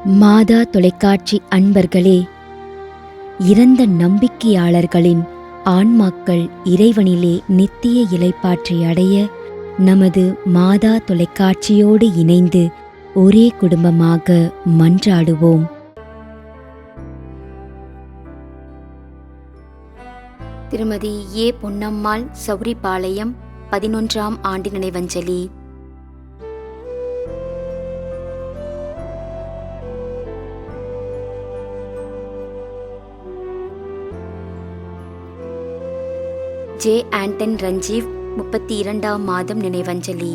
மாதா தொலைக்காட்சி அன்பர்களே, இறந்த நம்பிக்கையாளர்களின் ஆன்மாக்கள் இறைவனிலே நித்திய இளைப்பாற்றி அடைய நமது மாதா தொலைக்காட்சியோடு இணைந்து ஒரே குடும்பமாக மன்றாடுவோம். திருமதி ஏ பொன்னம்மாள், சௌரிபாளையம், 11ஆம் ஆண்டு நினைவஞ்சலி. ஜே ஆண்டன் ரஞ்சீவ், 32ஆம் மாதம் நினைவஞ்சலி.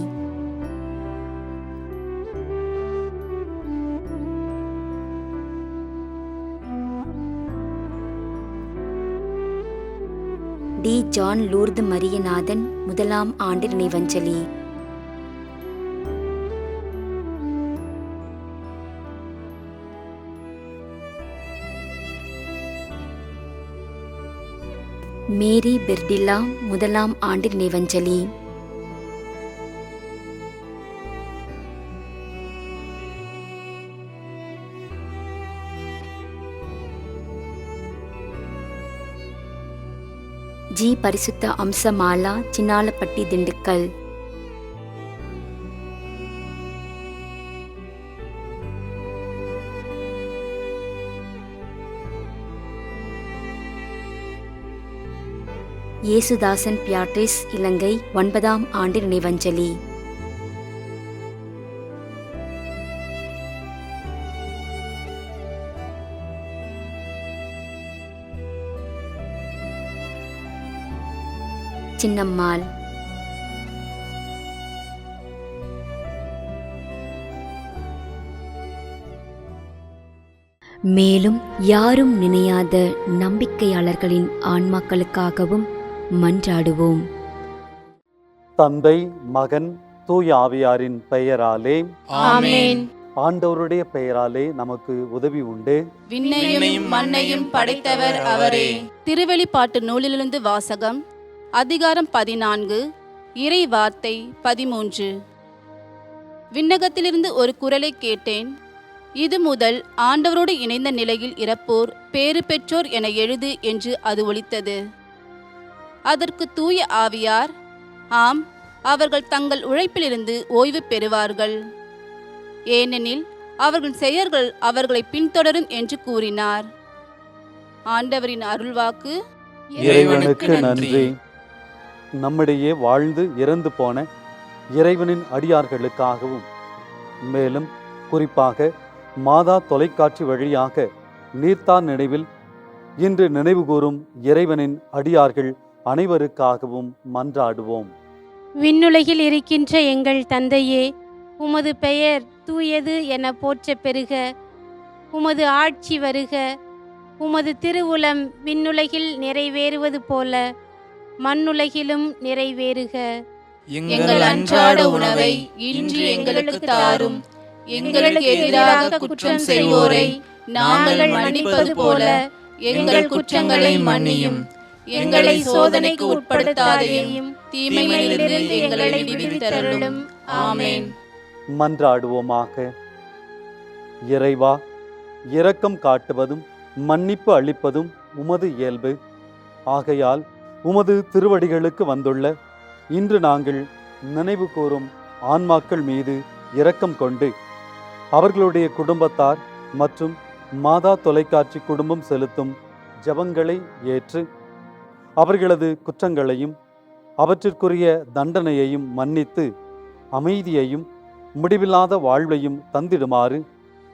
டி ஜான் லூர்து மரியநாதன், 1ஆம் ஆண்டு நினைவஞ்சலி. மேரி பெர்டில்லா, 1ஆம் ஆண்டு நினைவஞ்சலி. ஜி பரிசுத்த அம்சமாலா, சின்னாலப்பட்டி, திண்டுக்கல். இயேசுதாசன் பியாட்ரிஸ், இலங்கை, 9ஆம் ஆண்டு நினைவஞ்சலி. சின்னம்மாள். மேலும் யாரும் நினையாத நம்பிக்கையாளர்களின் ஆன்மாக்களுக்காகவும் மன்றாடுவோம். தந்தை, மகன், தூய ஆவியாரின் பெயராலே ஆமென். ஆண்டவருடைய பெயராலே நமக்கு உதவி உண்டு. விண்ணையும் மண்ணையும் படைத்தவர் அவரே. திருவெளிப்பாட்டு நூலிலிருந்து வாசகம். அதிகாரம் 14, இறை வார்த்தை 13. விண்ணகத்திலிருந்து ஒரு குரலை கேட்டேன். இது முதல் ஆண்டவரோடு இணைந்த நிலையில் இறப்போர் பேறு பெற்றோர் என எழுது என்று அது ஒலித்தது. அதற்கு தூய ஆவியார், ஆம், அவர்கள் தங்கள் உழைப்பிலிருந்து ஓய்வு பெறுவார்கள், ஏனெனில் அவர்கள் செயல்கள் அவர்களை பின்தொடரும் என்று கூறினார். ஆண்டவரின் அருள்வாக்கு. இறைவனுக்கு நன்றி. நம்மிடையே வாழ்ந்து இறந்து போன இறைவனின் அடியார்களுக்காகவும், மேலும் குறிப்பாக மாதா தொலைக்காட்சி வழியாக நீர்த்தார் நினைவில் இன்று நினைவு கூறும் இறைவனின் அடியார்கள் அனைவருக்காகவும் மன்றாடுவோம். விண்ணுலகில் இருக்கின்ற எங்கள் தந்தையே, உமது பெயர் தூயது என போற்ற பெறுக. உமது ஆட்சி வருக. உமது திருவுளம் விண்ணுலகில் நிறைவேறுவது போல மண்ணுலகிலும் நிறைவேறுக. எங்கள் அன்றாட உணவை இன்று எங்களுக்கு தாரும். எங்களுக்கு எதிராக குற்றம் செய்வோரை நாங்கள் மன்னிப்பது போல எங்கள் குற்றங்களை மன்னியும். எங்களை சோதனைக்கு உட்படுத்தாதையும் தீமையிலிருந்து எங்களை விடுவித்தருளும். ஆமென். மன்றாடுவோமாக. இறைவா, இரக்கம் காட்டுவதும் மன்னிப்பு அளிப்பதும் உமது இயல்பு. ஆகையால் உமது திருவடிகளுக்கு வந்துள்ள இன்று நாங்கள் நினைவு கூறும் ஆன்மாக்கள் மீது இரக்கம் கொண்டு அவர்களுடைய குடும்பத்தார் மற்றும் மாதா தொலைக்காட்சி குடும்பம் செலுத்தும் ஜெபங்களை ஏற்று அவர்களது குற்றங்களையும் அவற்றிற்குரிய தண்டனையையும் மன்னித்து அமைதியையும் முடிவில்லாத வாழ்வையும் தந்திடுமாறு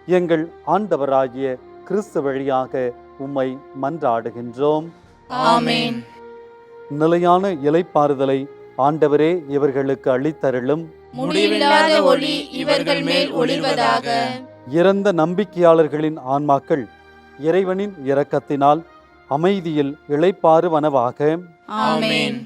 எங்கள் ஆண்டவராகிய கிறிஸ்து வழியாக உம்மை மன்றாடுகின்றோம். ஆமென். நிலையான இளைப்பாறுதலை ஆண்டவரே இவர்களுக்கு அளித்தருளும். முடிவில்லாத ஒளி இவர்கள் மேல் ஒளிர்வதாக. இறந்த நம்பிக்கையாளர்களின் ஆன்மாக்கள் இறைவனின் இரக்கத்தினால் அமைதியில் இளைப்பாறுவனவாக. ஆமென்.